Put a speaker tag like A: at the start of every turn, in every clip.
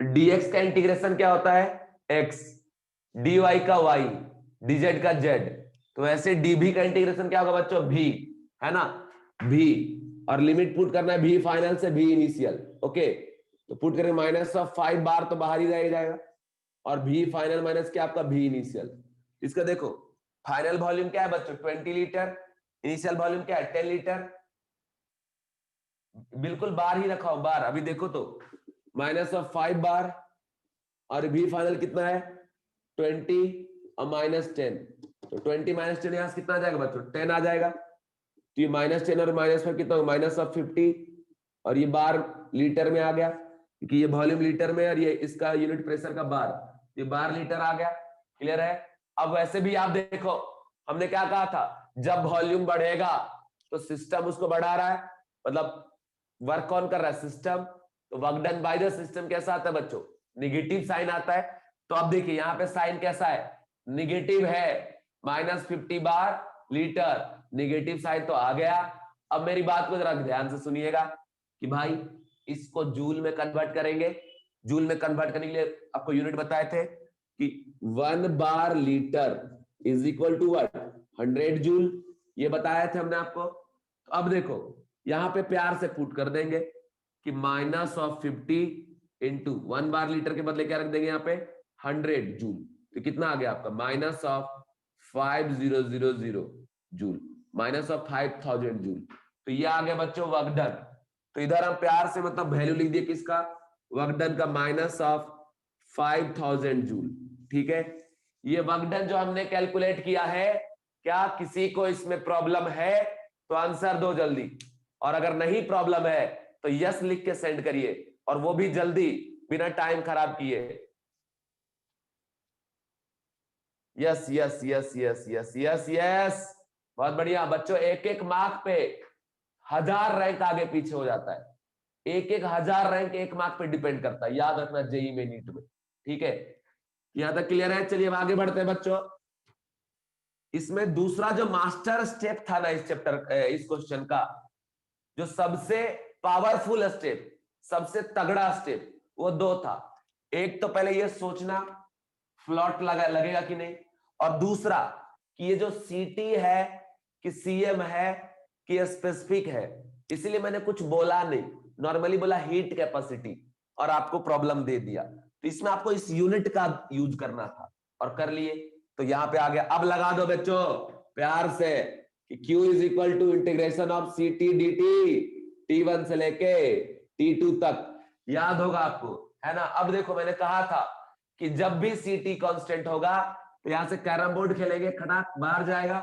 A: dx का integration क्या होता है x, dy का y, dz का z। तो ऐसे dv का इंटीग्रेशन क्या होगा बच्चों v, है ना v। और लिमिट पुट करना है v फाइनल से v इनिशियल। ओके, तो पुट करेंगे -5 बार तो बाहर ही रह जाएगा, और v फाइनल माइनस क्या आपका v इनिशियल। इसका देखो फाइनल वॉल्यूम क्या है बच्चों 20 लीटर, इनिशियल वॉल्यूम क्या है 10 लीटर। बिल्कुल बार ही रखा हो बार, अभी देखो तो -5 बार, और v फाइनल कितना है 20 और -10, तो 20 -10 यहां से कितना आ जाएगा बच्चों 10 आ जाएगा। तो ये -10 और -5 कितना होगा -50, और ये बार लीटर में आ गया क्योंकि ये वॉल्यूम लीटर में और ये इसका यूनिट प्रेशर का बार, ये बार लीटर आ गया। क्लियर है। अब वैसे भी आप देखो हमने क्या कहा था, जब वॉल्यूम बढ़ेगा तो सिस्टम उसको बढ़ा रहा है, मतलब वर्क कौन कर रहा है सिस्टम। तो work done by the system कैसा आता है बच्चों निगेटिव साइन आता है। तो अब देखिए यहाँ पे साइन कैसा है निगेटिव है, -50 बार लीटर, निगेटिव साइन तो आ गया। अब मेरी बात को जरा ध्यान से सुनिएगा कि भाई इसको जूल में कन्वर्ट करेंगे। जूल में कन्वर्ट करने के लिए आपको यूनिट बताए थे कि 1 bar litre is equal to what 100 joule, ये बताए थे हमने आपको। तो अब देखो यहां पे प्यार से पुट कर देंगे कि -50 इंटू 1 बार लीटर के बदले क्या रख देंगे यहाँ पे 100 जूल। तो कितना आ गया आपका -5000 जूल, -5000 जूल। तो ये आ गया बच्चों वर्क डन। तो इधर हम प्यार से मतलब वैल्यू लिख दिए किसका वर्क डन का -5000 जूल। ठीक है, ये वर्क डन जो हमने कैलकुलेट किया है, क्या किसी को इसमें प्रॉब्लम है तो आंसर दो जल्दी, और अगर नहीं प्रॉब्लम है तो यस लिख के सेंड करिए, और वो भी जल्दी बिना टाइम खराब किए। Yes yes yes yes yes yes yes, बहुत बढ़िया बच्चों। एक एक मार्क पे 1000 रैंक आगे पीछे हो जाता है, एक एक 1000 रैंक एक मार्क पे डिपेंड करता है, याद रखना जेई में नीट में। ठीक है, यहां तक क्लियर है। चलिए अब आगे बढ़ते हैं बच्चों। इसमें दूसरा जो मास्टर स्टेप था ना इस चैप्टर इस क्वेश्चन का, जो सबसे पावरफुल स्टेप, सबसे तगड़ा स्टेप, वो दो था। एक तो पहले ये सोचना फ्लॉट लगेगा कि नहीं, और दूसरा कि ये जो सीटी है कि सीएम है कि स्पेसिफिक है। इसीलिए मैंने कुछ बोला नहीं, नॉर्मली बोला हीट कैपेसिटी, और आपको प्रॉब्लम दे दिया। तो इसमें आपको इस यूनिट का यूज करना था और कर लिए। तो यहां पे आ गया। अब लगा दो बच्चों प्यार से कि Q is equal to integration of C T D T, T1 से लेके T2 तक, याद होगा आपको, है ना। अब देखो मैंने कहा था कि जब भी सीटी कांस्टेंट होगा तो यहां से कैरम बोर्ड खेलेंगे, खटाक बाहर जाएगा।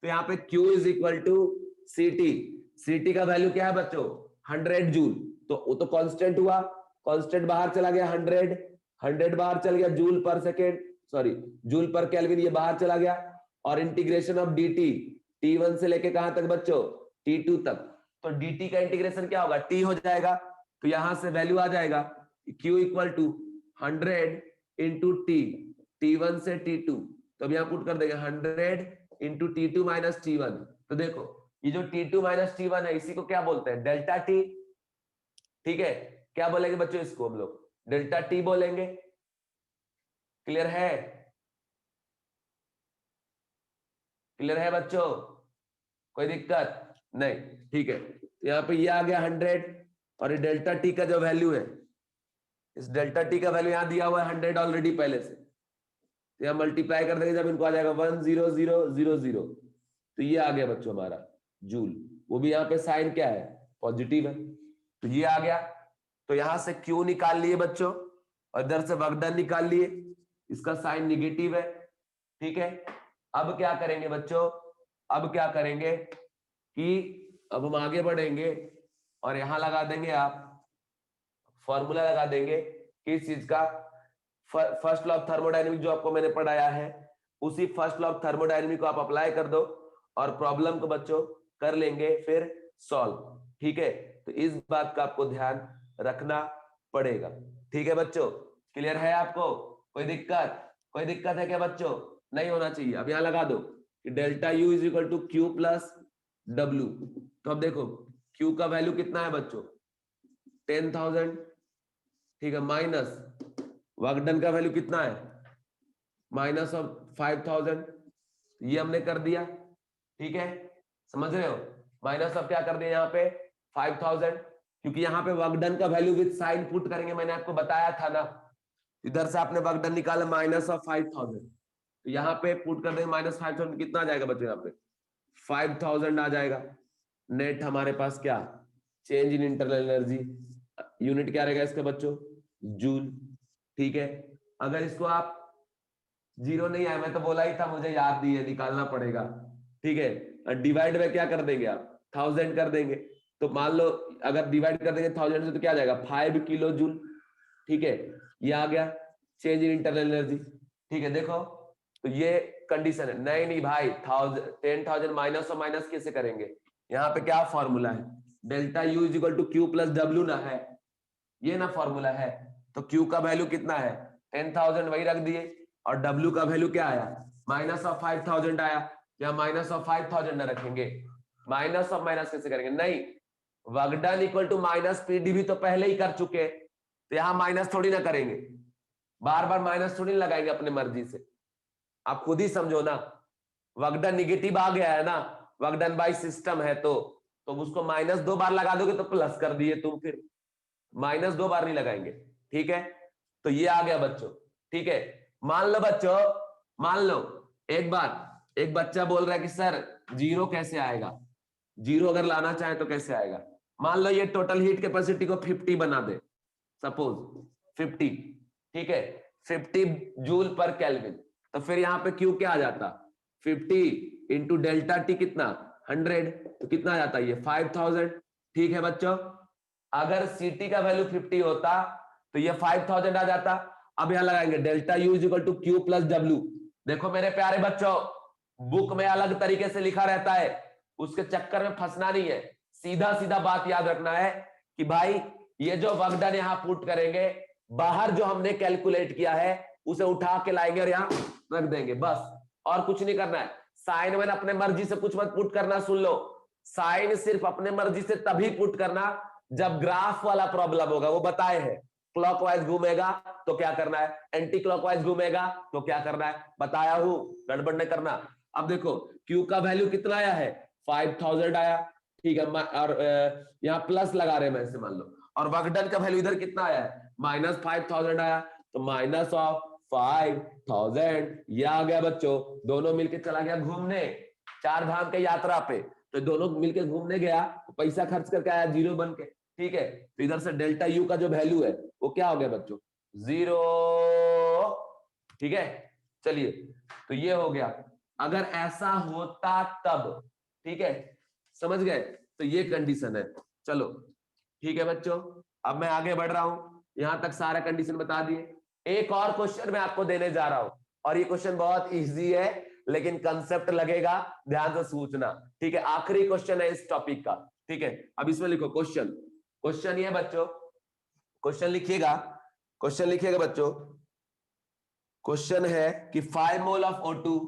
A: तो यहाँ पे Q इज इक्वल टू सीटी, सीटी का वैल्यू क्या है बच्चों 100 जूल। तो वो तो कांस्टेंट हुआ, कांस्टेंट बाहर चला गया 100, 100 बाहर चल गया जूल पर सेकेंड, सॉरी जूल पर केल्विन, ये बाहर चला गया। और इंटीग्रेशन ऑफ dt T1 से लेके कहां तक बच्चों T2 तक। तो dt का इंटीग्रेशन क्या होगा t हो जाएगा। तो यहां से वैल्यू आ जाएगा Q equal to 100 into T1 से T2। तो अब यहां पुट कर देंगे 100 इंटू T2 माइनस T1। तो देखो ये जो T2 माइनस T1 है इसी को क्या बोलते हैं डेल्टा T। ठीक है, क्या बोलेंगे बच्चों इसको हम लोग डेल्टा T बोलेंगे। क्लियर है, क्लियर है बच्चों, कोई दिक्कत नहीं। ठीक है, तो यहाँ पे ये आ गया 100, और ये डेल्टा टी का जो वैल्यू है, इस डेल्टा टी का वैल्यू यहाँ दिया हुआ है 100 ऑलरेडी पहले से। तो यहाँ मल्टीप्लाई कर देंगे जब इनको आ जाएगा 10000। तो ये आ गया बच्चों हमारा जूल। वो भी यहाँ पे साइन क्या है पॉजिटिव है, तो ये आ गया। तो यहां से क्यू निकाल लिए बच्चों, और इधर से वर्क डन निकाल लिए, इसका साइन निगेटिव है। ठीक है, अब क्या करेंगे बच्चों, अब क्या करेंगे कि अब हम आगे बढ़ेंगे और यहां लगा देंगे आप फॉर्मूला लगा देंगे किस चीज का, फर्स्ट लॉ ऑफ थर्मोडायनेमिक जो आपको मैंने पढ़ाया है, उसी फर्स्ट लॉ ऑफ थर्मोडायनेमिक को आप अप्लाई कर दो और प्रॉब्लम को बच्चों कर लेंगे फिर सॉल्व। ठीक है, तो इस बात का आपको ध्यान रखना पड़ेगा। ठीक है बच्चों, क्लियर है आपको, कोई दिक्कत, कोई दिक्कत है क्या बच्चों, नहीं होना चाहिए। अब यहां लगा दो कि delta U is equal to Q plus W. तो अब देखो क्यू का वैल्यू कितना है बच्चों 10,000, ठीक है, माइनस वर्क डन का वैल्यू कितना है, माइनस ऑफ 5000, ये हमने कर दिया। ठीक है, समझ रहे हो, माइनस ऑफ क्या कर दिया यहाँ पे 5000, क्योंकि यहाँ पे वर्क डन का वैल्यू विद साइन पुट करेंगे, मैंने आपको बताया था ना, इधर से आपने वर्क डन निकाला माइनस ऑफ 5000, तो यहाँ पे पुट कर देंगे माइनस 5000, कितना आ जाएगा बच्चों, यहाँ पे 5000 आ जाएगा। नेट हमारे पास क्या, change in internal energy, unit क्या रहेगा इसका बच्चों, जूल। ठीक है, अगर इसको आप जीरो नहीं आया, मैं तो बोला ही था, मुझे याद नहीं है, निकालना पड़ेगा। ठीक है, डिवाइड में क्या कर देंगे आप, 1000 कर देंगे, तो मान लो अगर डिवाइड कर देंगे 1000 से तो क्या आ जाएगा 5 किलो जूल। ठीक है, ये आ गया चेंज इन इंटरनल एनर्जी। ठीक है, देखो तो ये कंडीशन है। नहीं नहीं भाई, 10,000 माइनस और माइनस कैसे करेंगे, यहाँ पे क्या फॉर्मूला है, delta U is equal to Q plus W ना है, ये ना फॉर्मूला है। तो क्यू का वैल्यू कितना है 10,000, वही रख दिए, और डब्ल्यू का वैल्यू क्या आया, माइनस ऑफ 5000 आया, या माइनस ऑफ 5000 ना रखेंगे, माइनस ऑफ माइनस कैसे करेंगे, नहीं, work done equal to minus PdV तो पहले ही कर चुके, तो यहां माइनस थोड़ी ना करेंगे, बार बार माइनस थोड़ी लगाएंगे अपने मर्जी से, आप खुद ही समझो ना, वर्क डन निगेटिव आ गया है ना, वर्क डन बाय सिस्टम है, तो उसको माइनस 2 बार लगा दोगे तो प्लस कर दिए तुम, फिर माइनस 2 बार नहीं लगाएंगे। ठीक है, तो ये आ गया बच्चों। ठीक है, मान लो बच्चों, मान लो एक बार एक बच्चा बोल रहा है कि सर जीरो कैसे आएगा, जीरो अगर लाना चाहे तो कैसे आएगा, मान लो ये टोटल हीट कैपेसिटी को 50 बना दे, सपोज 50, ठीक है, 50 जूल पर केल्विन, तो फिर यहाँ पे क्यू क्या आ जाता, 50 इंटू डेल्टा टी कितना 100, तो कितना आ जाता है ये 5000। ठीक है बच्चों, अगर सीटी का वैल्यू 50 होता तो ये 5000 आ जाता। अब यहां लगाएंगे delta U is equal to Q plus W. देखो मेरे प्यारे बच्चों, बुक में अलग तरीके से लिखा रहता है, उसके चक्कर में फंसना नहीं है, सीधा सीधा बात याद रखना है कि भाई ये जो वर्क डन यहां पुट करेंगे, बाहर जो हमने कैलकुलेट किया है उसे उठा के लाएंगे और यहां रख देंगे, बस, और कुछ नहीं करना है। साइन में अपने मर्जी से कुछ मत पुट करना, सुन लो, साइन सिर्फ अपने मर्जी से तभी पुट करना जब ग्राफ वाला प्रॉब्लम होगा, वो बताए हैं, क्लॉकवाइज घूमेगा तो क्या करना है, एंटी क्लॉकवाइज घूमेगा तो क्या करना है, बताया हूं, गड़बड़ नहीं करना। अब देखो Q का वैल्यू कितना आया है 5000 आया, ठीक है, और यहाँ प्लस लगा रहे हैं मैं, ऐसे मान लो, और वर्क डन का वैल्यू इधर कितना आया है माइनस 5000 आया, तो माइनस ऑफ 5000 ये आ गया बच्चों, दोनों मिलके चला गया घूमने, 4 धाम के यात्रा पे, तो दोनों मिलके घूमने गया, पैसा खर्च करके आया जीरो बन के। ठीक है, तो इधर से डेल्टा यू का जो वैल्यू है वो क्या हो गया बच्चों, जीरो। ठीक है, चलिए, तो ये हो गया, अगर ऐसा होता तब, ठीक है, समझ गए, तो ये कंडीशन है। चलो ठीक है बच्चों, अब मैं आगे बढ़ रहा हूं, यहां तक सारा कंडीशन बता दिए। एक और क्वेश्चन मैं आपको देने जा रहा हूं, और ये क्वेश्चन बहुत इजी है, लेकिन कंसेप्ट लगेगा, ध्यान से सोचना। ठीक है, आखिरी क्वेश्चन है इस टॉपिक का। ठीक है, अब इसमें लिखो क्वेश्चन, क्वेश्चन ये बच्चों, क्वेश्चन लिखिएगा, क्वेश्चन लिखिएगा बच्चों, क्वेश्चन है कि 5 mole of O2,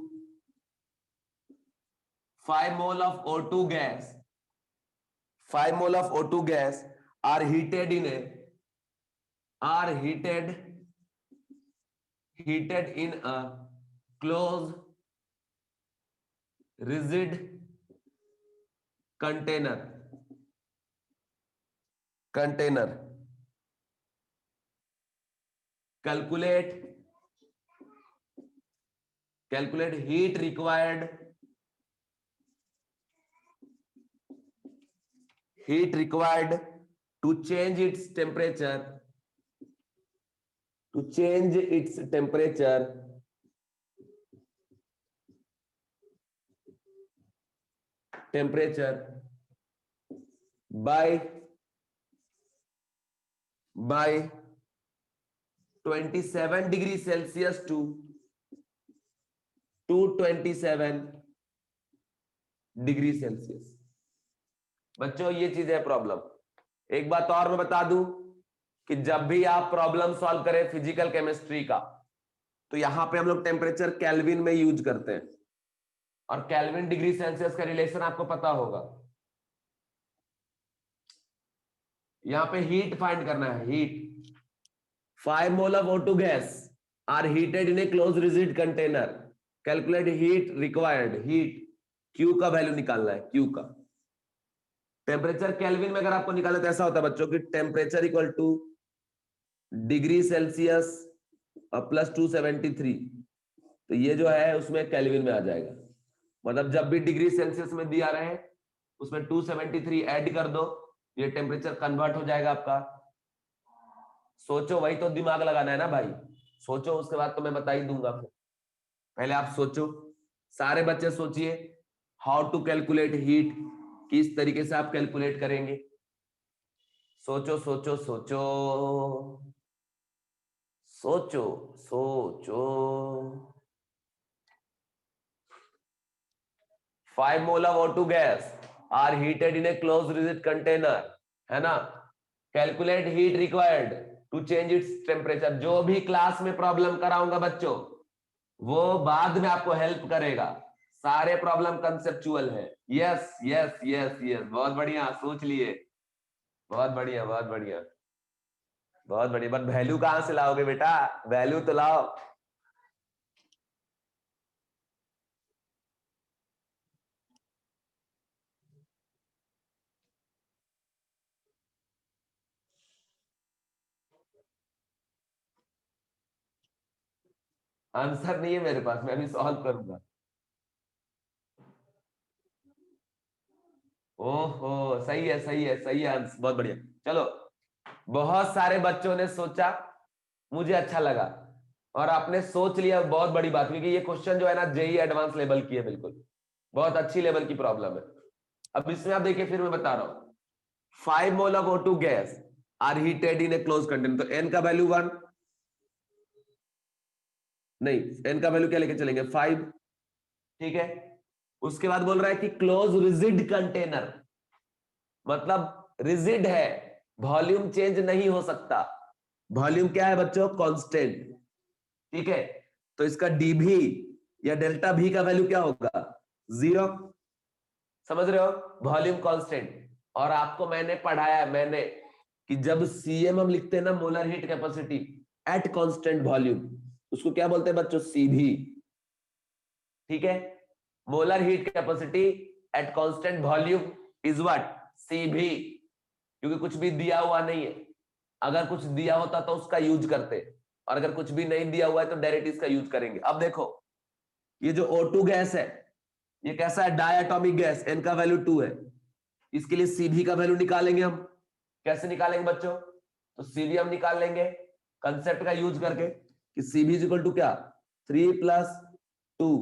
A: 5 mole of O2 gas, 5 mole of O2 gas are heated in a, are heated in a closed rigid container, calculate heat required to change its temperature, by 27 degree Celsius to 227 degree Celsius. बच्चों ये चीज है problem. एक बात और मैं बता दूं कि जब भी आप प्रॉब्लम सॉल्व करें फिजिकल केमिस्ट्री का, तो यहां पे हम लोग टेम्परेचर केल्विन में यूज करते हैं, और केल्विन डिग्री सेल्सियस का रिलेशन आपको पता होगा। यहां पे हीट फाइंड करना है, heat, 5 mole of O2 gas are heated in a closed rigid container. Calculate heat required. Heat Q का वैल्यू निकालना है, Q का टेम्परेचर केल्विन में अगर आपको निकालना तो ऐसा होता है बच्चों कि temperature equal two degree Celsius plus 273, तो ये जो है उसमें केल्विन में आ जाएगा। मतलब जब भी डिग्री सेल्सियस में दिया रहे उसमें 273 ऐड कर दो, ये टेम्परेचर कन्वर्ट हो जाएगा आपका। सोचो, वही तो दिमाग लगाना है ना भाई, सोचो, उसके बाद तो मैं बता ही दूंगा। पहले आप सोचो, सारे बच्चे सोचिए, हाउ टू कैलकुलेट हीट, किस तरीके से आप कैलकुलेट करेंगे। सोचो सोचो सोचो सोचो सोचो। 5 mole of O2 gas are heated in a close rigid container, है ना। Calculate heat required to change its temperature. जो भी क्लास में प्रॉब्लम कराऊंगा बच्चों, वो बाद में आपको हेल्प करेगा। सारे प्रॉब्लम कंसेप्चुअल है। यस यस यस यस, बहुत बढ़िया, सोच लिए, बहुत बढ़िया बहुत बढ़िया बहुत बढ़िया। बट वैल्यू कहां से लाओगे बेटा, वैल्यू तो लाओ। आंसर नहीं है मेरे पास, मैं अभी सॉल्व करूंगा। ओहो, सही है सही है सही है आंसर, बहुत बढ़िया। चलो, बहुत सारे बच्चों ने सोचा, मुझे अच्छा लगा, और आपने सोच लिया, बहुत बड़ी बात, क्योंकि ये क्वेश्चन जो है ना जेई एडवांस लेवल की है, बिल्कुल बहुत अच्छी लेवल की प्रॉब्लम है। अब इसमें आप देखिए, फिर मैं बता रहा हूं, 5 mole of O2 gas are heated in a close container, तो एन का वैल्यू 1, नहीं, एन का वैल्यू क्या लेके चलेंगे 5, ठीक है। उसके बाद बोल रहा है कि क्लोज रिजिड कंटेनर, मतलब रिजिड है, वॉल्यूम चेंज नहीं हो सकता। वॉल्यूम क्या है बच्चों, कांस्टेंट, ठीक है। तो इसका डीवी या डेल्टा भी का वैल्यू क्या होगा, 0, समझ रहे हो, वॉल्यूम कांस्टेंट। और आपको मैंने पढ़ाया, मैंने, कि जब सीएम हम लिखते हैं ना, molar heat capacity at constant volume, उसको क्या बोलते हैं बच्चों, सीवी, ठीक है। Molar heat capacity at constant volume is what, CV, क्योंकि कुछ भी दिया हुआ नहीं है। अगर कुछ दिया होता तो उसका यूज करते, और अगर कुछ भी नहीं दिया हुआ है तो डायरेक्ट इसका यूज करेंगे। अब देखो, ये जो O2 गैस है, ये कैसा है, डायटोमिक गैस, एन का वैल्यू 2 है। इसके लिए सीवी का वैल्यू निकालेंगे हम। कैसे निकालेंगे बच्चों, तो सीवी हम निकाल लेंगे कंसेप्ट का यूज करके, कि सीवी इज इक्वल टू क्या, 3 + 2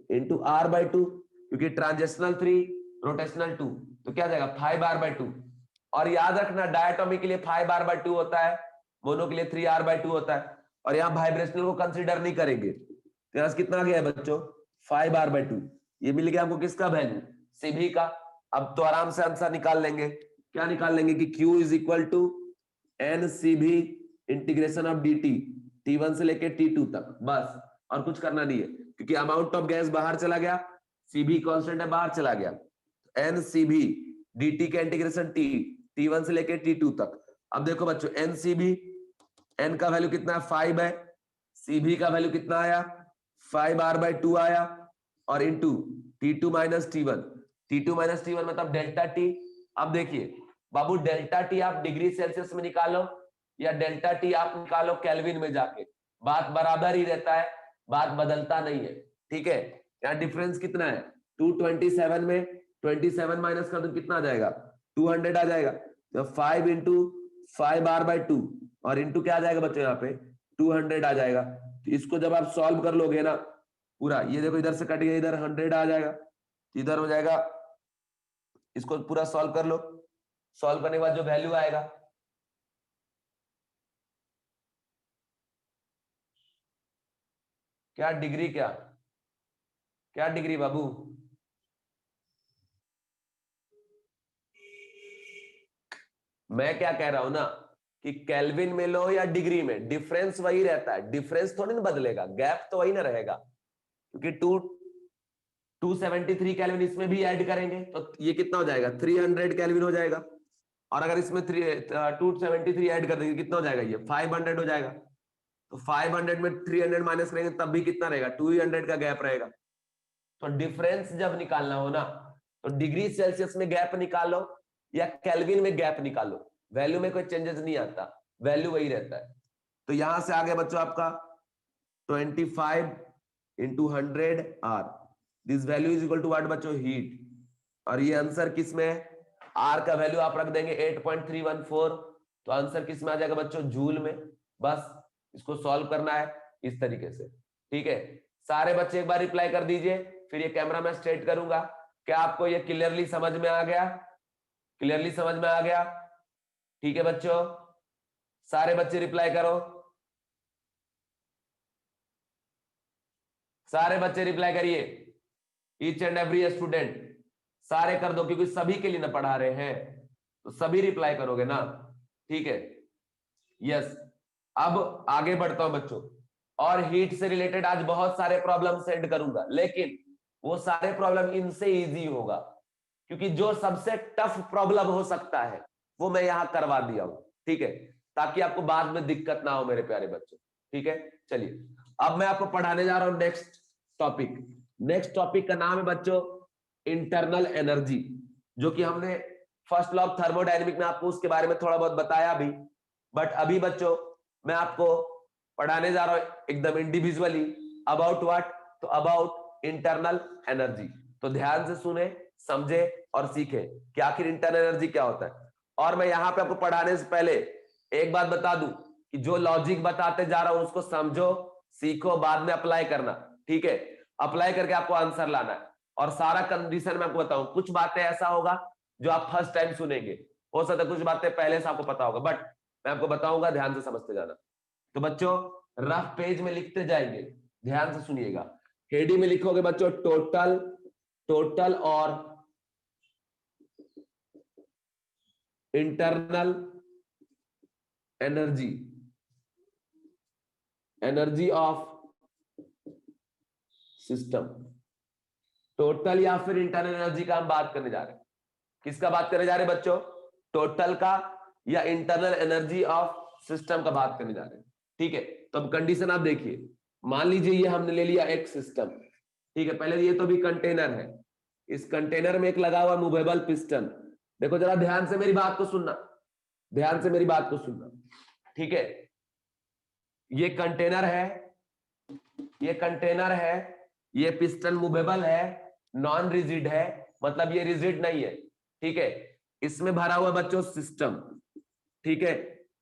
A: × R/2, क्योंकि ट्रांजिशनल 3, रोटेशनल 2, तो क्या जाएगा 5R/2। और याद रखना, डायटोमिक के लिए 5R/2 होता है, मोनो के लिए 3R/2 होता है, और यहां वाइब्रेशनल को कंसीडर नहीं करेंगे। तो यहां कितना आ गया बच्चों, 5R/2। ये मिल गया हमको किसका वैल्यू, सीवी का। अब तो आराम से आंसर निकाल लेंगे। क्या निकाल लेंगे, कि Q is equal to N CV integration of dt, T1 से लेके T2 तक, बस, और कुछ करना नहीं है, क्योंकि अमाउंट ऑफ गैस बाहर चला गया, सीबी कांस्टेंट है, बाहर चला गया, एन सीबी dt का इंटीग्रेशन T1 से लेके T2 तक। अब देखो बच्चों, एन सीबी, एन का वैल्यू कितना है, 5 है, सीबी का वैल्यू कितना आया, 5R/2 आया, और into T2 - T1, T2 - T1 मतलब डेल्टा टी। अब देखिए बाबू, डेल्टा टी आप डिग्री सेल्सियस में निकालो, या डेल्टा टी आप निकालो केल्विन में जाके, बात बराबर ही रहता है, बात बदलता नहीं है, ठीक है। यहाँ डिफरेंस कितना है, 227 में 27 माइनस कर दो, कितना आ जाएगा, 200 आ जाएगा। तो 5 × 5R/2, और इंटू क्या आ जाएगा बच्चों, यहाँ पे 200 आ जाएगा। तो इसको जब आप सॉल्व कर लोगे ना पूरा, ये देखो इधर से कट गया, इधर 100 आ जाएगा, इधर हो जाएगा, इसको पूरा सॉल्व कर लो। सॉल्व करने के बाद जो वैल्यू आएगा, क्या डिग्री, क्या क्या डिग्री बाबू, मैं क्या कह रहा हूं ना, कि केल्विन में लो या डिग्री में, डिफरेंस वही रहता है, डिफरेंस थोड़ी ना बदलेगा, गैप तो वही ना रहेगा, क्योंकि 273 केल्विन इसमें भी ऐड करेंगे तो ये कितना हो जाएगा, 300 केल्विन हो जाएगा। और अगर इसमें 273 ऐड कर देंगे कितना हो जाएगा, ये 500 हो जाएगा। तो 500 में 300 माइनस करेंगे तब भी कितना रहेगा, 200 का गैप रहेगा। तो डिफरेंस जब निकालना हो ना, तो डिग्री सेल्सियस में गैप निकालो या केल्विन में गैप निकालो, वैल्यू में कोई चेंजेस नहीं आता, वैल्यू वही रहता है। तो यहां से आगे बच्चों आपका 25 into 100 R, this value is equal to what बच्चों, हीट। और ये आंसर किस में है, आर का वैल्यू आप रख देंगे 8.314, तो आंसर किस में आ जाएगा बच्चों, जूल में। बस इसको सॉल्व करना है इस तरीके से, ठीक है। सारे बच्चे एक बार रिप्लाई कर दीजिए, फिर ये कैमरा मैं स्ट्रेट करूंगा। क्या आपको ये क्लियरली समझ में आ गया, क्लियरली समझ में आ गया? ठीक है बच्चों, सारे बच्चे रिप्लाई करो, सारे बच्चे रिप्लाई करिए, ईच एंड एवरी स्टूडेंट सारे कर दो, क्योंकि सभी के लिए ना पढ़ा रहे हैं, तो सभी रिप्लाई करोगे ना, ठीक है। यस, अब आगे बढ़ता हूं बच्चों, और हीट से रिलेटेड आज बहुत सारे प्रॉब्लम सेंड करूंगा, लेकिन वो सारे प्रॉब्लम इनसे इजी होगा, क्योंकि जो सबसे टफ प्रॉब्लम हो सकता है वो मैं यहां करवा दिया हूं, ठीक है, ताकि आपको बाद में दिक्कत ना हो मेरे प्यारे बच्चों, ठीक है। चलिए, अब मैं आपको पढ़ाने जा रहा हूं नेक्स्ट टॉपिक। नेक्स्ट टॉपिक का नाम है बच्चों इंटरनल एनर्जी, जो कि हमने फर्स्ट लॉ ऑफ थर्मोडायनेमिक में आपको उसके बारे में थोड़ा बहुत बताया भी, बट अभी बच्चों मैं आपको पढ़ाने जा रहा हूं एकदम इंडिविजुअली अबाउट व्हाट, तो अबाउट इंटरनल एनर्जी। तो ध्यान से सुने, समझे और सीखे कि आखिर इंटरनल एनर्जी क्या होता है। और मैं यहां पे आपको पढ़ाने से पहले एक बात बता दूं कि जो लॉजिक बताते जा रहा हूं उसको समझो, सीखो, बाद में अप्लाई करना, ठीक है। अप्लाई करके आपको आंसर लाना है, और सारा कंडीशन मैं आपको बताऊं, कुछ बातें ऐसा होगा जो आप फर्स्ट टाइम सुनेंगे, हो सकता है कुछ बातें पहले से आपको पता होगा, बट मैं आपको बताऊंगा, ध्यान से समझते जाना। तो बच्चों रफ पेज में लिखते जाएंगे, ध्यान से सुनिएगा। हेडी में लिखोगे बच्चों टोटल, टोटल और internal energy, energy of system. Total या फिर इंटरनल एनर्जी का हम बात करने जा रहे हैं। किसका बात करने जा रहे हैं बच्चों, टोटल का या इंटरनल एनर्जी ऑफ सिस्टम का बात करने जा रहे हैं, ठीक है। तो अब कंडीशन आप देखिए, मान लीजिए ये हमने ले लिया एक सिस्टम, ठीक है। पहले ये तो भी कंटेनर है, इस कंटेनर में एक लगा हुआ मूवेबल पिस्टन। देखो जरा ध्यान से मेरी बात को सुनना, ध्यान से मेरी बात को सुनना, ठीक है। ये कंटेनर है, ये कंटेनर है, ये पिस्टन मूवेबल है, नॉन रिजिड है, मतलब ये रिजिड नहीं है, ठीक है। इसमें भरा हुआ बच्चों सिस्टम, ठीक है,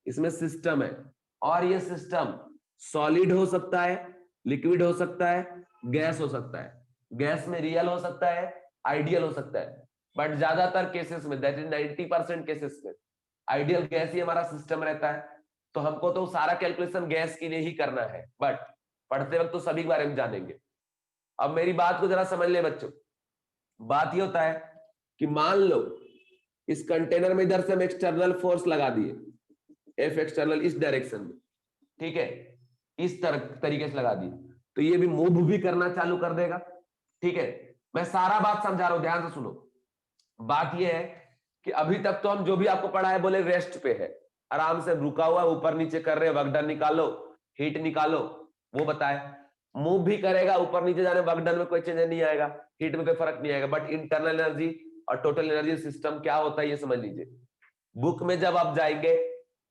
A: इसमें सिस्टम है, और ये सिस्टम सॉलिड हो सकता है, लिक्विड हो सकता है, गैस हो सकता है। गैस में रियल हो सकता है, आइडियल हो सकता है, बट ज्यादातर केसेस में, दैट इज 90% केसेस में आइडियल गैस ही हमारा सिस्टम रहता है। तो हमको तो सारा कैलकुलेशन गैस के लिए ही करना है, बट पढ़ते वक्त तो सभी के बारे में जानेंगे। अब मेरी बात को जरा समझ ले बच्चों, बात ये होता है कि मान लो इस कंटेनर में इधर से हम एक्सटर्नल फोर्स लगा दिए, एफ एक्सटर्नल इस डायरेक्शन में, ठीक है, इस तरीके से लगा दिए, तो ये भी मूव भी करना चालू कर देगा, ठीक है। मैं सारा बात समझा रहा हूं, ध्यान से सुनो। बात ये है कि अभी तक तो हम जो भी आपको पढ़ा है बोले रेस्ट पे है, आराम से रुका हुआ, ऊपर नीचे कर रहे, वर्क डन निकालो, हीट निकालो, वो बताए। मूव भी करेगा, ऊपर नीचे जाने, वर्क डन में कोई चेंज नहीं आएगा, हीट में कोई फर्क नहीं आएगा, बट इंटरनल एनर्जी और टोटल एनर्जी सिस्टम क्या होता है ये समझ लीजिए। बुक में जब आप जाएंगे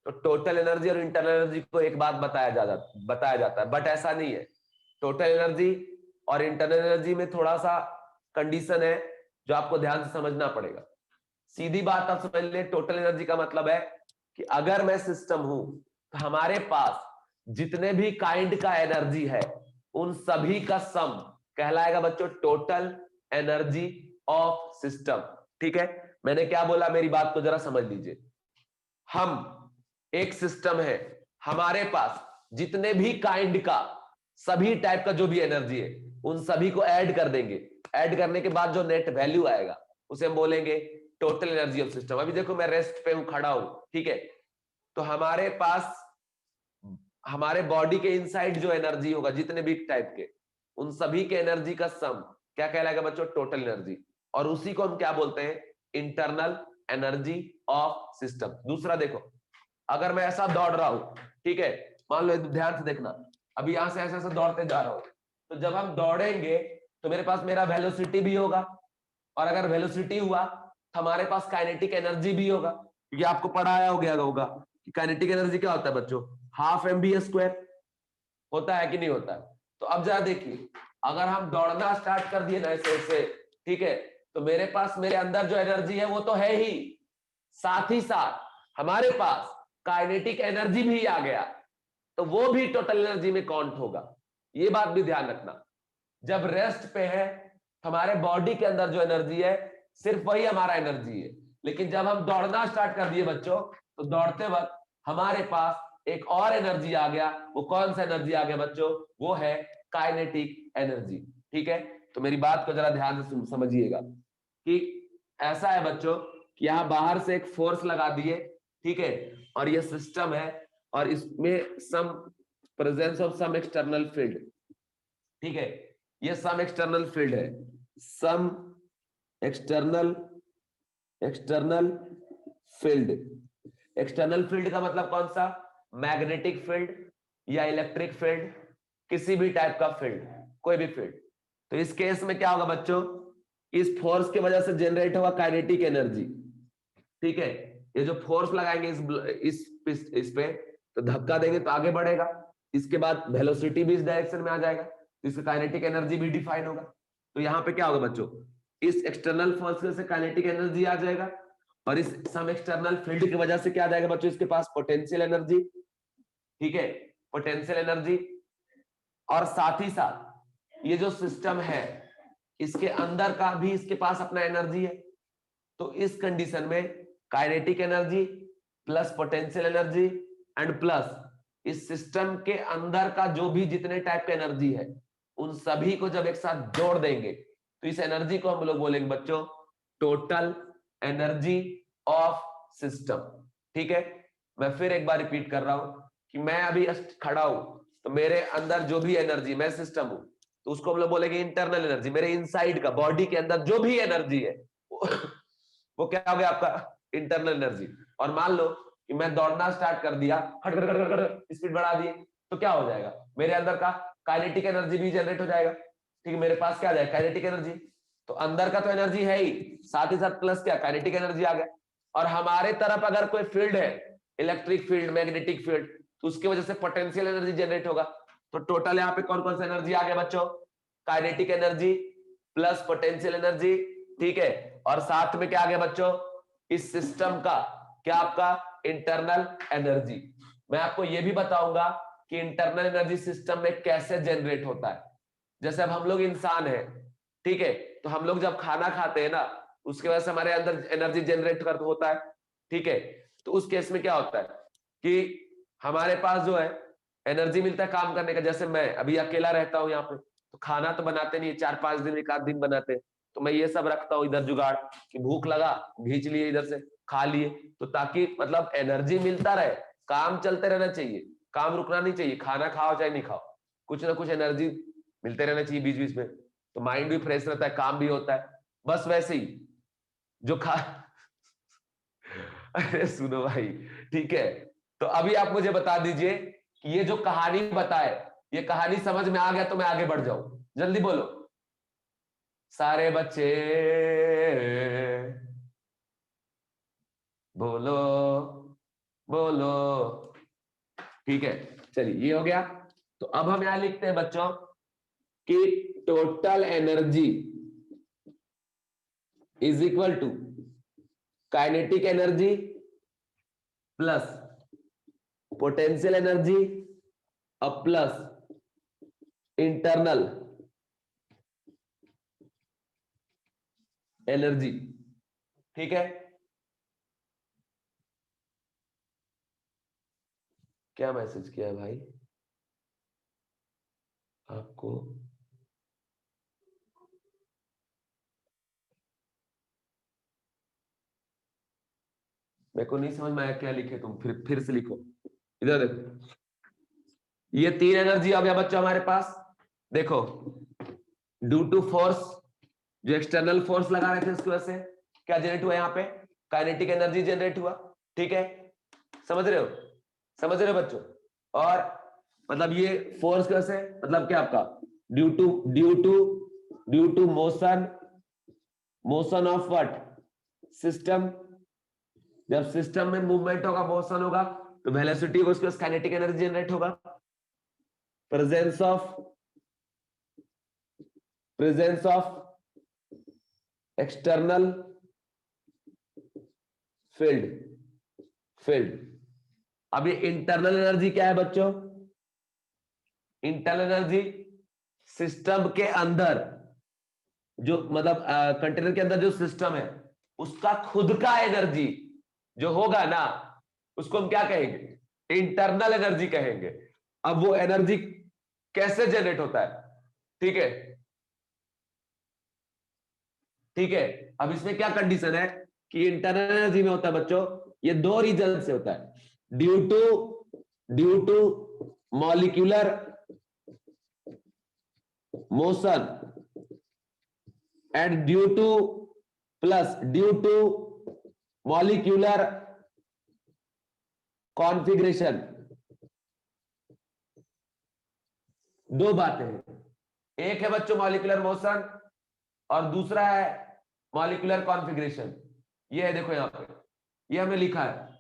A: तो टोटल एनर्जी और इंटरनल एनर्जी को एक बात बताया जाता है, बट ऐसा नहीं है। टोटल एनर्जी और इंटरनल एनर्जी में थोड़ा सा कंडीशन है जो आपको ध्यान से समझना पड़ेगा। सीधी बात आप समझ ले, टोटल एनर्जी का मतलब है कि अगर मैं सिस्टम हूं तो हमारे पास जितने भी काइंड का एनर्जी है उन सभी का सम कहलाएगा बच्चों टोटल एनर्जी ऑफ सिस्टम, ठीक है। मैंने क्या बोला, मेरी बात को जरा समझ लीजिए। हम एक सिस्टम है, हमारे पास जितने भी काइंड का, सभी टाइप का जो भी एनर्जी है उन सभी को ऐड कर देंगे, ऐड करने के बाद जो नेट वैल्यू आएगा उसे हम बोलेंगे टोटल एनर्जी ऑफ सिस्टम। अभी देखो मैं रेस्ट पे हूं, खड़ा हूं, ठीक है, तो हमारे पास हमारे बॉडी के इनसाइड जो एनर्जी होगा जितने भी टाइप के, उन सभी के एनर्जी का सम क्या कहलाएगा बच्चों, टोटल एनर्जी। और उसी को हम क्या बोलते हैं, इंटरनल एनर्जी ऑफ सिस्टम। दूसरा देखो, अगर मैं ऐसा दौड़ रहा हूं, ठीक है, मान लो ध्यान से देखना, अभी यहां से ऐसे ऐसे दौड़ते जा रहा हूं, तो जब हम दौड़ेंगे तो मेरे पास मेरा वेलोसिटी भी होगा, और अगर वेलोसिटी हुआ तो हमारे पास काइनेटिक एनर्जी भी होगा, क्योंकि आपको पढ़ाया हो गया होगा कि काइनेटिक एनर्जी क्या होता है बच्चों, हाफ mv², होता है कि नहीं होता है। तो अब जरा देखिए, अगर हम दौड़ना स्टार्ट कर दिए ना ऐसे ऐसे, ठीक है, तो मेरे पास मेरे अंदर जो एनर्जी है वो तो है ही, साथ ही साथ हमारे पास काइनेटिक एनर्जी भी आ गया, तो वो भी टोटल एनर्जी में काउंट होगा। ये बात भी ध्यान रखना, जब रेस्ट पे है हमारे बॉडी के अंदर जो एनर्जी है सिर्फ वही हमारा एनर्जी है, लेकिन जब हम दौड़ना स्टार्ट कर दिए बच्चों, तो दौड़ते वक्त हमारे पास एक और एनर्जी आ गया। वो कौन सा एनर्जी आ गया बच्चों, वो है काइनेटिक एनर्जी। ठीक है, तो मेरी बात को जरा ध्यान से समझिएगा कि ऐसा है बच्चों कि यहां बाहर से एक फोर्स लगा दिए, ठीक है, और ये सिस्टम है, और इसमें some presence of some external field, ठीक है, ये सम एक्सटर्नल फील्ड है, some external field. External field का मतलब कौन सा, मैग्नेटिक फील्ड या इलेक्ट्रिक फील्ड, किसी भी टाइप का फील्ड, कोई भी फील्ड। तो इस केस में क्या होगा बच्चों, इस फोर्स की वजह से जनरेट होगा काइनेटिक एनर्जी, ठीक है। ये जो फोर्स लगाएंगे इस पे, तो धक्का देंगे तो आगे बढ़ेगा, इसके बाद वेलोसिटी भी इस डायरेक्शन में आ जाएगा, तो इसका काइनेटिक एनर्जी भी डिफाइन होगा। तो यहाँ पे क्या होगा बच्चों, इस एक्सटर्नल फोर्स से काइनेटिक एनर्जी आ जाएगा, और इस सम एक्सटर्नल फील्ड की वजह से क्या आ जाएगा बच्चों, इसके पास पोटेंशियल एनर्जी, ठीक है, पोटेंशियल एनर्जी। और साथ ही साथ ये जो सिस्टम है इसके अंदर का भी इसके पास अपना एनर्जी है, तो इस कंडीशन में kinetic energy plus potential energy and plus इस सिस्टम के अंदर का जो भी जितने टाइप का एनर्जी है उन सभी को जब एक साथ जोड़ देंगे तो इस एनर्जी को हम लोग बोलेंगे बच्चों टोटल एनर्जी ऑफ सिस्टम। ठीक है, मैं फिर एक बार रिपीट कर रहा हूं कि मैं अभी खड़ा हूं, तो मेरे अंदर जो भी एनर्जी, मैं सिस्टम हूं, तो उसको हम लोग बोलेंगे इंटरनल एनर्जी। मेरे इनसाइड का, बॉडी के अंदर जो भी एनर्जी है वो क्या हो गया आपका इंटरनल एनर्जी। और मान लो कि मैं दौड़ना स्टार्ट कर दिया, स्पीड बढ़ा दिए, तो क्या हो जाएगा, मेरे अंदर का काइनेटिक एनर्जी भी जनरेट हो जाएगा, ठीक है, मेरे पास क्या आ जाएगा काइनेटिक एनर्जी। तो अंदर का तो एनर्जी है ही, साथ ही साथ प्लस क्या काइनेटिक एनर्जी आ गया। और हमारे तरफ अगर कोई फील्ड है, इलेक्ट्रिक फील्ड, मैग्नेटिक फील्ड, तो उसकी वजह से पोटेंशियल एनर्जी जनरेट होगा। तो टोटल यहाँ पे कौन कौन सा एनर्जी आ गया बच्चों, kinetic energy plus potential energy, ठीक है, और साथ में क्या आ गया बच्चों, इस सिस्टम का क्या आपका इंटरनल एनर्जी। मैं आपको यह भी बताऊंगा कि इंटरनल एनर्जी सिस्टम में कैसे जनरेट होता है। जैसे अब हम लोग इंसान हैं, ठीक है, तो हम लोग जब खाना खाते हैं ना, उसके वजह से हमारे अंदर एनर्जी जनरेट कर होता है, ठीक है। तो उस केस में क्या होता है कि हमारे पास जो है एनर्जी मिलता है काम करने का। जैसे मैं अभी अकेला रहता हूं यहाँ पे, तो खाना तो बनाते नहीं, 4-5 दिन, 1 आध दिन बनाते हैं, तो मैं ये सब रखता हूँ इधर जुगाड़ कि भूख लगा खींच लिए इधर से खा लिए, तो ताकि मतलब एनर्जी मिलता रहे, काम चलते रहना चाहिए, काम रुकना नहीं चाहिए, खाना खाओ चाहे नहीं खाओ, कुछ ना कुछ एनर्जी मिलते रहना चाहिए बीच बीच में, तो माइंड भी फ्रेश रहता है, काम भी होता है। बस वैसे ही जो खा अरे सुनो भाई, ठीक है, तो अभी आप मुझे बता दीजिए कि ये जो कहानी बताए, ये कहानी समझ में आ गया तो मैं आगे बढ़ जाऊं, जल्दी बोलो सारे बच्चे बोलो बोलो। ठीक है, चलिए ये हो गया। तो अब हम यहां लिखते हैं बच्चों कि total energy is equal to kinetic energy plus potential energy अब प्लस इंटरनल एनर्जी। ठीक है, क्या मैसेज किया है भाई आपको, मेरे को नहीं समझ में आया क्या लिखे तुम, फिर से लिखो। इधर देखो, ये 3 एनर्जी आ गया बच्चों हमारे पास। देखो, ड्यू टू फोर्स, जो एक्सटर्नल फोर्स लगा रहे थे उसकी वजह से क्या जनरेट हुआ यहाँ पे काइनेटिक एनर्जी जनरेट हुआ, ठीक है, समझ रहे हो, समझ रहे हो बच्चों। और मतलब ये फोर्स कैसे, मतलब क्या आपका due to motion of what system. जब सिस्टम में मूवमेंट होगा, मोशन होगा, तो वेलोसिटी होगा, उसके बाद काइनेटिक एनर्जी जनरेट होगा। Presence of external field. अब ये इंटरनल एनर्जी क्या है बच्चों? इंटरनल एनर्जी सिस्टम के अंदर जो मतलब कंटेनर के अंदर जो सिस्टम है उसका खुद का एनर्जी जो होगा ना, उसको हम क्या कहेंगे? इंटरनल एनर्जी कहेंगे। अब वो एनर्जी कैसे जनरेट होता है, ठीक है, ठीक है। अब इसमें क्या कंडीशन है कि इंटरनल एनर्जी में होता है बच्चों, ये दो रीजन से होता है, due to molecular motion and due to molecular configuration. दो बातें हैं, एक है बच्चों मॉलिक्यूलर मोशन और दूसरा है मॉलिक्यूलर कॉन्फ़िगरेशन। ये है देखो यहां पे, ये हमने लिखा है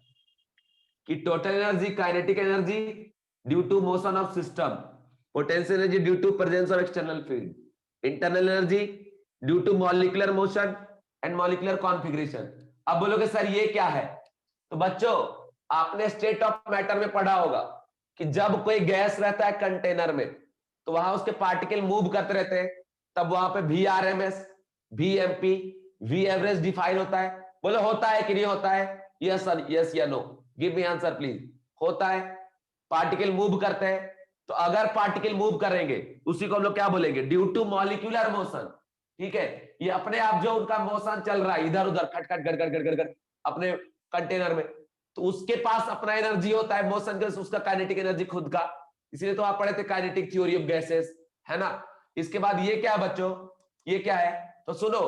A: कि total energy kinetic energy due to motion of system, potential energy due to presence of external field, internal energy due to molecular motion and molecular configuration. अब बोलोगे सर ये क्या है? तो बच्चों आपने स्टेट ऑफ मैटर में पढ़ा होगा कि जब कोई गैस रहता है कंटेनर में तो वहां उसके पार्टिकल मूव करते रहते हैं, तब वहां पे VRMS, VMP, V average define होता है। बोलो होता है कि नहीं होता है? यस या no, give me answer please. होता है, पार्टिकल मूव करते हैं, तो अगर पार्टिकल मूव करेंगे उसी को हम लोग क्या बोलेंगे? ड्यू टू मॉलिक्यूलर मोशन, ठीक है। ये अपने आप जो उनका मोशन चल रहा है इधर उधर खट खट गड़ गड़ गड़ गड़ गड़ अपने कंटेनर में, तो उसके पास अपना एनर्जी होता है मोशन के, उसका काइनेटिक एनर्जी खुद का। इसलिए तो आप पढ़े थे काइनेटिक थ्योरी ऑफ गैसेस, है ना। इसके बाद ये क्या है बच्चों? ये क्या है? तो सुनो,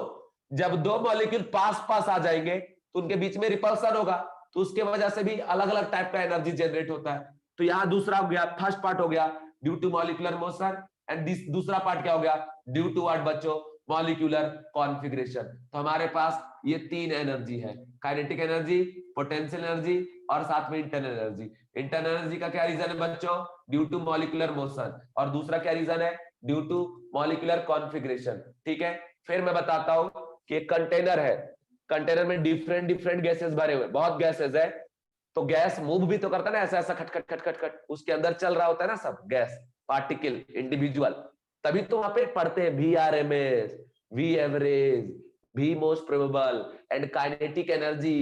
A: जब दो मॉलिक्यूल पास पास आ जाएंगे तो उनके बीच में रिपल्सन होगा, तो उसके वजह से भी अलग अलग टाइप का एनर्जी जनरेट होता है। तो यहां दूसरा हो गया, फर्स्ट पार्ट हो गया due to molecular motion, and दूसरा पार्ट क्या हो गया? ड्यू टू व्हाट बच्चों? Molecular configuration. तो हमारे पास ये तीन एनर्जी है, काइनेटिक एनर्जी, पोटेंशियल एनर्जी और साथ में इंटरनल एनर्जी। इंटरनल एनर्जी का क्या रीजन है बच्चों? ड्यू टू मॉलिक्यूलर मोशन, और दूसरा क्या रीजन है? ड्यू टू मॉलिक्यूलर कॉन्फ़िगरेशन, ठीक है। फिर मैं बताता हूं कि एक कंटेनर है, कंटेनर में डिफरेंट डिफरेंट गैसेस भरे हुए, बहुत गैसेस है, तो गैस मूव भी तो करता है ना, ऐसा ऐसा खट खट खट खट खट, उसके अंदर चल रहा होता है ना सब गैस पार्टिकल इंडिविजुअल, तभी तो वहां पे पढ़ते हैं VRMS, V average, V most probable and kinetic energy,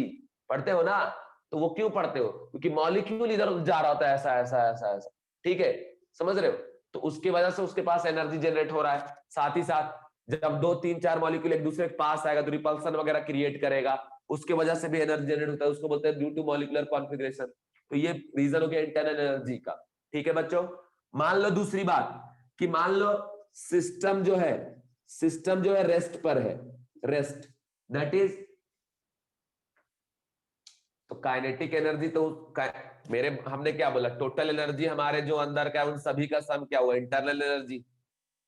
A: पढ़ते हो ना। तो वो क्यों पढ़ते हो? क्योंकि मॉलिक्यूल इधर जा रहा होता है ऐसा ऐसा ऐसा ऐसा, ठीक है, समझ रहे हो। तो उसकी वजह से उसके पास एनर्जी जनरेट हो रहा है। साथ ही साथ जब 2 3 4 मॉलिक्यूल एक दूसरे के पास आएगा तो रिपल्सन वगैरह क्रिएट करेगा, उसके वजह से भी एनर्जी जनरेट होता है, उसको बोलते हैं ड्यू टू मॉलिक्यूलर कॉन्फ़िगरेशन। तो ये रीजन हो गया इंटरनल एनर्जी का, ठीक है बच्चों। मान लो दूसरी बात कि मान लो सिस्टम जो है रेस्ट पर है, रेस्ट, दैट इज, तो काइनेटिक एनर्जी तो मेरे हमने क्या बोला, टोटल एनर्जी हमारे जो अंदर का है उन सभी का सम क्या हुआ? Internal energy.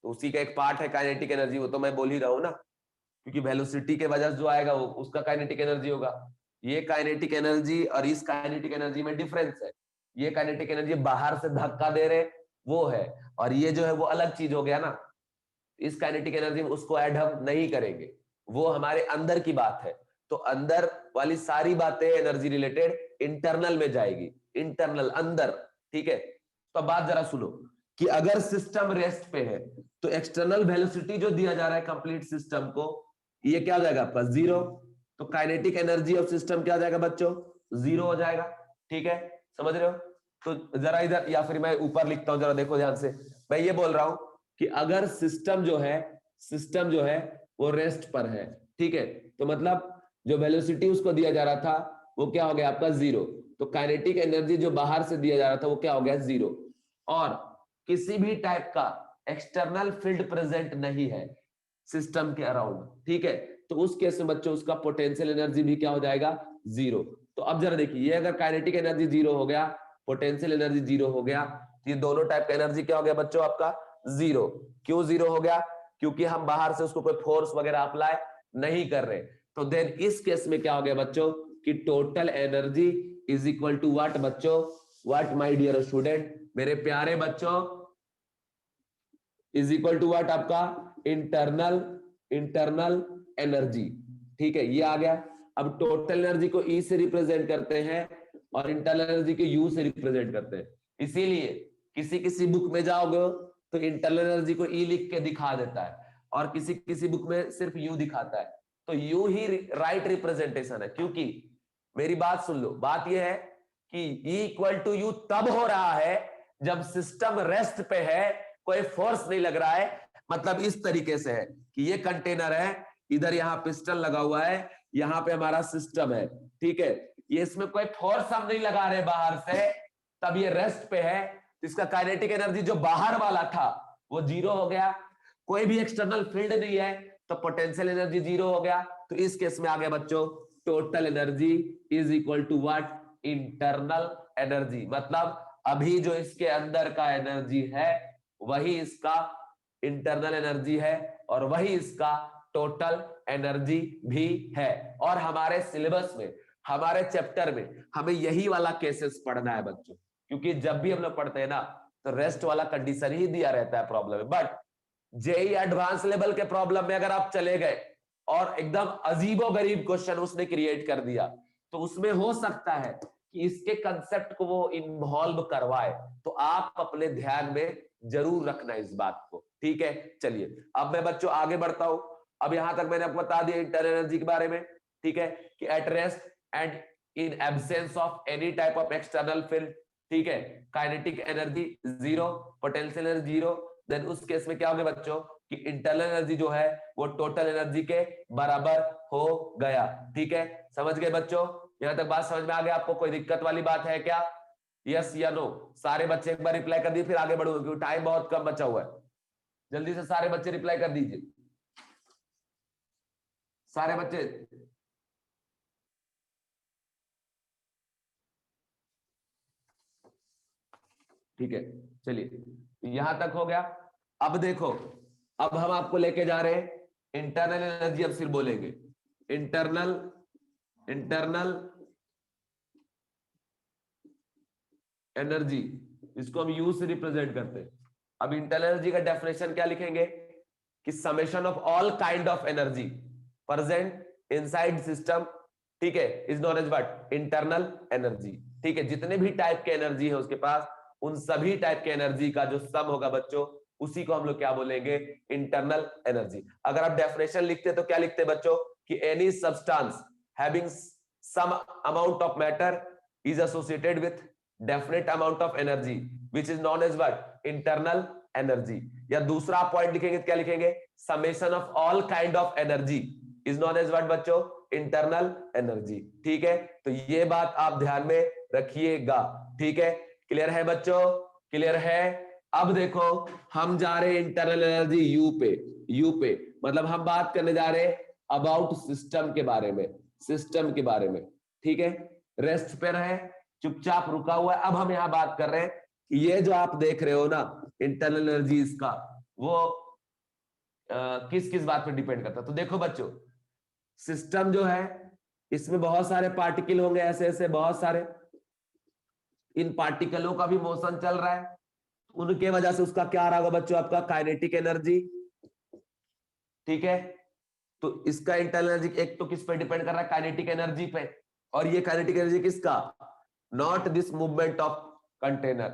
A: तो उसी का एक पार्ट है काइनेटिक एनर्जी, वो तो मैं बोल ही रहा हूं ना, क्योंकि वेलोसिटी के वजह से जो आएगा वो उसका काइनेटिक एनर्जी होगा। ये काइनेटिक एनर्जी और इस काइनेटिक एनर्जी में डिफरेंस है। ये काइनेटिक एनर्जी बाहर से धक्का दे रहे वो है, और ये जो है वो अलग चीज हो गया ना। इस काइनेटिक एनर्जी में उसको ऐड हम नहीं करेंगे, वो हमारे अंदर की बात है। तो अंदर वाली सारी बातें एनर्जी रिलेटेड इंटरनल में जाएगी, इंटरनल अंदर, ठीक है। तो बात जरा सुनो कि अगर सिस्टम रेस्ट पे है तो एक्सटर्नल वेलोसिटी जो दिया जा रहा है कंप्लीट सिस्टम को, ये क्या हो जाएगा आपका? 0। तो काइनेटिक एनर्जी ऑफ सिस्टम क्या हो जाएगा बच्चों? 0 हो जाएगा, ठीक है, समझ रहे हो। तो जरा इधर, या फिर मैं ऊपर लिखता हूं, जरा देखो ध्यान से। मैं ये बोल रहा हूं कि अगर सिस्टम जो है वो रेस्ट पर है, ठीक है, तो मतलब जो वेलोसिटी उसको दिया जा रहा था वो क्या हो गया आपका? 0। तो काइनेटिक एनर्जी जो बाहर से दिया जा रहा था वो क्या हो गया? 0। और किसी भी टाइप का एक्सटर्नल फील्ड प्रेजेंट नहीं है सिस्टम के अराउंड, ठीक है। तो उस केस में बच्चों उसका पोटेंशियल एनर्जी भी क्या हो जाएगा, जीरो। तो अब जरा देखिए, ये अगर काइनेटिक एनर्जी जीरो हो गया, पोटेंशियल एनर्जी जीरो हो गया, तो ये दोनों टाइप का एनर्जी क्या हो गया बच्चों आपका, जीरो। क्यों जीरो हो गया, क्योंकि हम बाहर से उसको कोई फोर्स वगैरह अप्लाई नहीं कर रहे। तो देन इस केस में क्या हो गया बच्चों कि total energy is equal to what बच्चों, व्हाट माय डियर स्टूडेंट, मेरे प्यारे बच्चों, इज इक्वल टू व्हाट आपका इंटरनल एनर्जी। ठीक है, ये आ गया। अब टोटल एनर्जी को ई से रिप्रेजेंट करते हैं और इंटरनल एनर्जी को यू से रिप्रेजेंट करते हैं। इसीलिए किसी किसी बुक में जाओगे तो इंटरनल एनर्जी को ई लिख के दिखा देता है और किसी किसी बुक में सिर्फ यू दिखाता है। तो यू ही राइट रिप्रेजेंटेशन है, क्योंकि मेरी बात सुन लो, बात यह है कि ई इक्वल टू यू तब हो रहा है जब सिस्टम रेस्ट पे है, कोई फोर्स नहीं लग रहा है। मतलब इस तरीके से है कि ये कंटेनर है, इधर यहाँ पिस्टन लगा हुआ है, यहाँ पे हमारा सिस्टम है, ठीक है, ये इसमें कोई फोर्स हम नहीं लगा रहे बाहर से, तब ये रेस्ट पे है। इसका काइनेटिक एनर्जी जो बाहर वाला था वो जीरो हो गया, कोई भी एक्सटर्नल फील्ड नहीं है, तो पोटेंशियल एनर्जी जीरो हो गया। तो इस केस में आ गया बच्चों total energy is equal to what, internal energy. मतलब अभी जो इसके अंदर का एनर्जी है वही इसका इंटरनल एनर्जी है और वही इसका टोटल एनर्जी भी है। और हमारे सिलेबस में, हमारे चैप्टर में हमें यही वाला केसेस पढ़ना है बच्चों, क्योंकि जब भी हम लोग पढ़ते हैं ना तो रेस्ट वाला कंडीशन ही दिया रहता है प्रॉब्लम में। बट जेई एडवांस लेवल के प्रॉब्लम में अगर आप चले गए और एकदम अजीबो गरीब क्वेश्चन उसने क्रिएट कर दिया, तो उसमें हो सकता है कि इसके कंसेप्ट को वो इन्वॉल्व करवाए। तो आप अपने ध्यान में जरूर रखना इस बात को, ठीक है। चलिए अब मैं बच्चों आगे बढ़ता हूं। अब यहां तक मैंने आपको बता दिया इंटरनल एनर्जी के बारे में, ठीक है, कि at rest and in absence of any type of external field, ठीक है, kinetic energy zero, potential energy zero. Then उस केस में क्या होगा बच्चों कि इंटरनल एनर्जी जो है वो टोटल एनर्जी के बराबर हो गया, ठीक है। समझ गए बच्चों, यहां तक बात समझ में आ गया आपको? कोई दिक्कत वाली बात है क्या? यस या नो? सारे बच्चे एक बार रिप्लाई कर दिए, फिर आगे बढ़ूंगा क्योंकि टाइम बहुत कम बचा हुआ है। जल्दी से सारे बच्चे रिप्लाई कर दीजिए, सारे बच्चे। ठीक है, चलिए यहां तक हो गया। अब देखो, अब हम आपको लेके जा रहे हैं इंटरनल एनर्जी। अब फिर बोलेंगे इंटरनल एनर्जी, इसको हम यू से रिप्रेजेंट करते हैं। अब इंटरनल एनर्जी का डेफिनेशन क्या लिखेंगे कि summation of all kind of energy present inside system, ठीक है, is known as what, internal energy. ठीक है, जितने भी टाइप के एनर्जी है उसके पास, उन सभी टाइप के एनर्जी का जो सम होगा बच्चों, उसी को हम लोग क्या बोलेंगे, इंटरनल एनर्जी। अगर आप डेफिनेशन लिखते तो क्या लिखते बच्चों कि any substance having some amount of matter is associated with definite amount of energy which is known as what, internal energy. या दूसरा पॉइंट लिखेंगे, क्या लिखेंगे, summation of all kind of energy is known as what बच्चों, internal energy. ठीक है, तो ये बात आप ध्यान में रखिएगा, ठीक है। क्लियर है बच्चों, क्लियर है? अब देखो हम जा रहे हैं इंटरनल एनर्जी यू पे। यू पे मतलब हम बात करने जा रहे हैं अबाउट सिस्टम के बारे में, सिस्टम के बारे में, ठीक है। रेस्ट पे रहे, चुपचाप रुका हुआ है। अब हम यहां बात कर रहे हैं कि ये जो आप देख रहे हो ना इंटरनल एनर्जी, इसका वो किस किस बात पर डिपेंड करता है। तो देखो बच्चों, सिस्टम जो है इसमें बहुत सारे पार्टिकल होंगे, ऐसे ऐसे बहुत सारे, इन पार्टिकलों का भी मोशन चल रहा है, उनके वजह से उसका क्या रहा होगा बच्चों, आपका काइनेटिक एनर्जी, ठीक है। तो इसका इंटरनल एनर्जी एक तो किस पे डिपेंड कर रहा है, काइनेटिक एनर्जी पे। और ये काइनेटिक एनर्जी किसका, not this movement of container,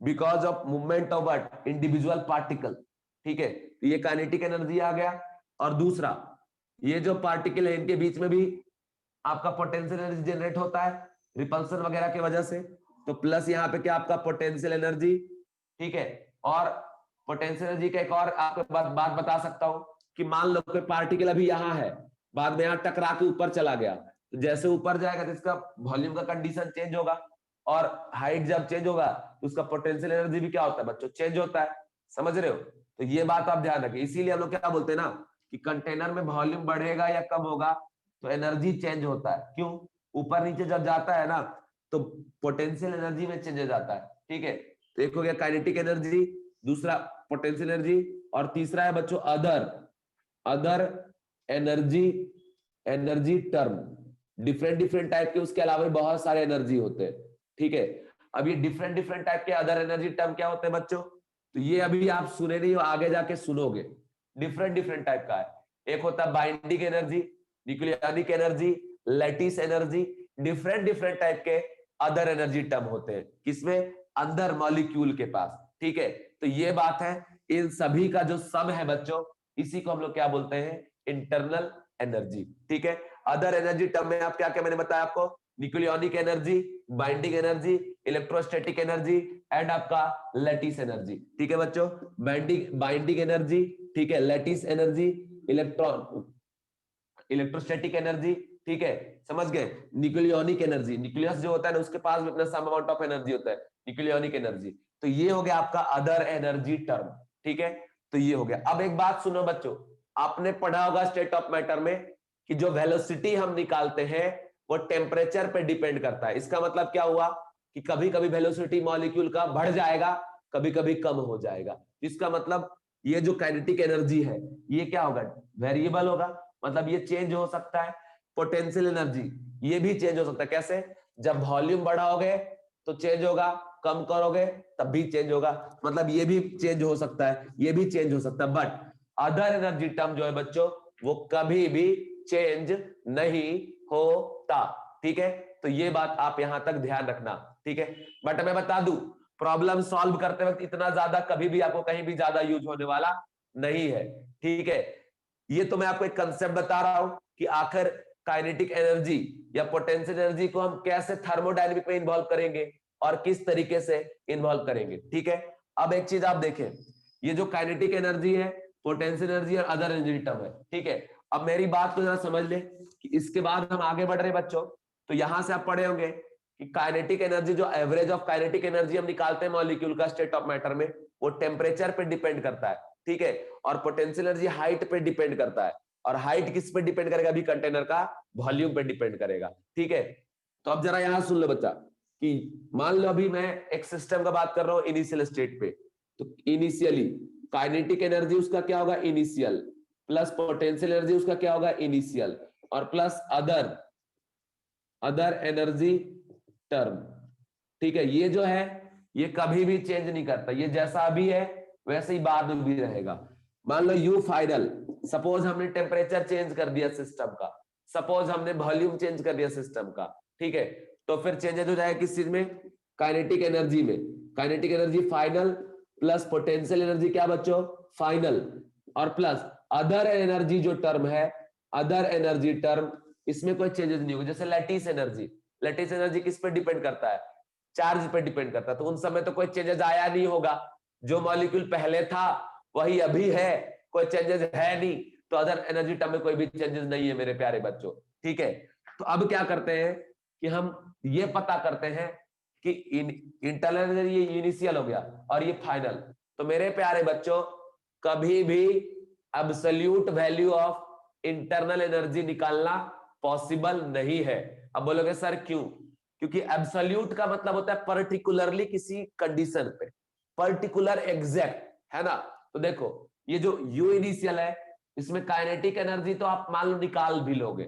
A: because of movement of what, individual particle, ठीक है। तो ये काइनेटिक एनर्जी आ गया। और दूसरा, ये जो पार्टिकल है इनके बीच में भी आपका पोटेंशियल एनर्जी जनरेट होता है रिपल्सन वगैरह की वजह से। तो प्लस यहाँ पे क्या आपका पोटेंशियल एनर्जी, ठीक है। और पोटेंशियल एनर्जी का एक और आपको बात बता सकता हूं कि मान लो कोई पार्टिकल अभी यहाँ है, बाद में यहाँ टकरा के ऊपर चला गया, तो जैसे ऊपर जाएगा तो इसका वॉल्यूम का कंडीशन चेंज होगा, और हाइट जब चेंज होगा तो उसका पोटेंशियल एनर्जी भी क्या होता है बच्चों, चेंज होता है। समझ रहे हो? तो ये बात आप ध्यान रखें। इसीलिए हम लोग क्या बोलते हैं ना कि कंटेनर में वॉल्यूम बढ़ेगा या कम होगा, तो एनर्जी चेंज होता है। क्यों? ऊपर नीचे जब जाता है ना तो पोटेंशियल एनर्जी में चेंजेस आता है। ठीक है, तो एक हो गया काइनेटिक एनर्जी, दूसरा पोटेंशियल एनर्जी, और तीसरा है बच्चों other energy energy term. Different different type के उसके अलावा बहुत सारे एनर्जी होते हैं। ठीक है, अब ये डिफरेंट डिफरेंट टाइप के अदर एनर्जी टर्म क्या होते हैं बच्चों? तो ये अभी आप सुने नहीं हो, आगे जाके सुनोगे। डिफरेंट डिफरेंट टाइप का है। एक होता है binding energy, nucleonic energy, lattice energy. Different different type के अदर एनर्जी टर्म होते हैं किसमें? अंदर मॉलिक्यूल के पास। ठीक है, तो ये बात है। इन सभी का जो सम है बच्चों, इसी को हम लोग क्या बोलते हैं? Internal energy. ठीक है, अदर एनर्जी टर्म में आप क्या क्या मैंने बताया आपको? Nucleonic energy, binding energy, electrostatic energy and आपका लैटिस एनर्जी। ठीक है बच्चों, बाइंडिंग एनर्जी, ठीक है, लैटिस एनर्जी, इलेक्ट्रोस्टैटिक एनर्जी। ठीक है, समझ गए? न्यूक्लियनिक एनर्जी, न्यूक्लियस जो होता है ना उसके पास भी अपना सम अमाउंट ऑफ एनर्जी होता है, न्यूक्लियनिक एनर्जी। तो ये हो गया आपका अदर एनर्जी टर्म। ठीक है, तो ये हो गया। अब एक बात सुनो बच्चों, आपने पढ़ा होगा स्टेट ऑफ मैटर में कि जो वेलोसिटी हम निकालते हैं वो टेम्परेचर पे डिपेंड करता है। इसका मतलब क्या हुआ कि कभी कभी वेलोसिटी मॉलिक्यूल का बढ़ जाएगा, कभी कभी कम हो जाएगा। इसका मतलब ये जो काइनेटिक एनर्जी है ये क्या होगा? वेरिएबल होगा, मतलब ये चेंज हो सकता है। पोटेंशियल एनर्जी ये भी चेंज हो सकता है। कैसे? जब वॉल्यूम बढ़ाओगे तो चेंज होगा, कम करोगे तब भी चेंज होगा, मतलब ये भी चेंज हो सकता है, ये भी चेंज हो सकता है। बट अदर एनर्जी टर्म जो है बच्चों वो कभी भी चेंज नहीं होता। ठीक है, तो ये बात आप यहां तक ध्यान रखना। ठीक है, बट मैं बता दूं प्रॉब्लम सॉल्व करते वक्त इतना ज्यादा कभी भी आपको कहीं भी ज्यादा यूज होने वाला नहीं है। ठीक है, ये तो मैं आपको एक कंसेप्ट बता रहा हूं कि आखिर काइनेटिक एनर्जी या पोटेंशियल एनर्जी को हम कैसे थर्मोडायनेमिक में इन्वॉल्व करेंगे और किस तरीके से इन्वॉल्व करेंगे। ठीक है, अब एक चीज आप देखें, ये जो काइनेटिक एनर्जी है, पोटेंशियल एनर्जी और अदर एनर्जी टर्म है। ठीक है, अब मेरी बात को जरा समझ ले कि इसके बाद हम आगे बढ़ रहे बच्चों, तो यहां से आप पढ़े होंगे कि काइनेटिक एनर्जी, जो एवरेज ऑफ काइनेटिक एनर्जी हम निकालते हैं मॉलिक्यूल का स्टेट ऑफ मैटर में, वो टेम्परेचर पे डिपेंड करता है। ठीक है, और पोटेंशियल एनर्जी हाइट पे डिपेंड करता है, और हाइट किस पे डिपेंड करेगा? अभी कंटेनर का वॉल्यूम पे डिपेंड करेगा। ठीक है, तो अब जरा यहां सुन लो बच्चा कि मान लो अभी मैं एक सिस्टम का बात कर रहा हूं इनिशियल स्टेट पे, तो इनिशियली काइनेटिक एनर्जी उसका क्या होगा? इनिशियल, प्लस पोटेंशियल एनर्जी उसका क्या होगा? इनिशियल, और प्लस अदर एनर्जी टर्म। ठीक है, ये जो है ये कभी भी चेंज नहीं करता, ये जैसा अभी है वैसे ही बाद में भी रहेगा। मान लो यू फाइनल, सपोज हमने टेम्परेचर चेंज कर दिया सिस्टम का, सपोज हमने वॉल्यूम चेंज कर दिया सिस्टम का। ठीक है, तो फिर चेंजेस हो जाएगा किस चीज में? काइनेटिक एनर्जी में। Kinetic energy final plus potential energy क्या बच्चों? फाइनल, और प्लस अदर एनर्जी जो टर्म है, अदर एनर्जी टर्म, इसमें कोई चेंजेस नहीं होगा। जैसे लैटिस एनर्जी, लैटिस एनर्जी किस पे डिपेंड करता है? चार्ज पे डिपेंड करता है, तो उन समय तो कोई चेंजेस आया नहीं होगा, जो मॉलिक्यूल पहले था वही अभी है, कोई चेंजेस है नहीं, तो अदर एनर्जी टर्म में कोई भी चेंजेस नहीं है मेरे प्यारे बच्चों। ठीक है, तो अब क्या करते हैं कि हम ये पता करते हैं कि इंटरनल एनर्जी ये इनिशियल हो गया और ये फाइनल। तो मेरे प्यारे बच्चों कभी भी absolute value of internal energy निकालना पॉसिबल नहीं है। अब बोलोगे सर क्यों? क्योंकि एब्सोल्यूट का मतलब होता है पर्टिकुलरली किसी कंडीशन पे, पर्टिकुलर एग्जैक्ट, है ना? तो देखो ये जो यू इनिशियल है इसमें काइनेटिक एनर्जी तो आप मान लो निकाल भी लोगे,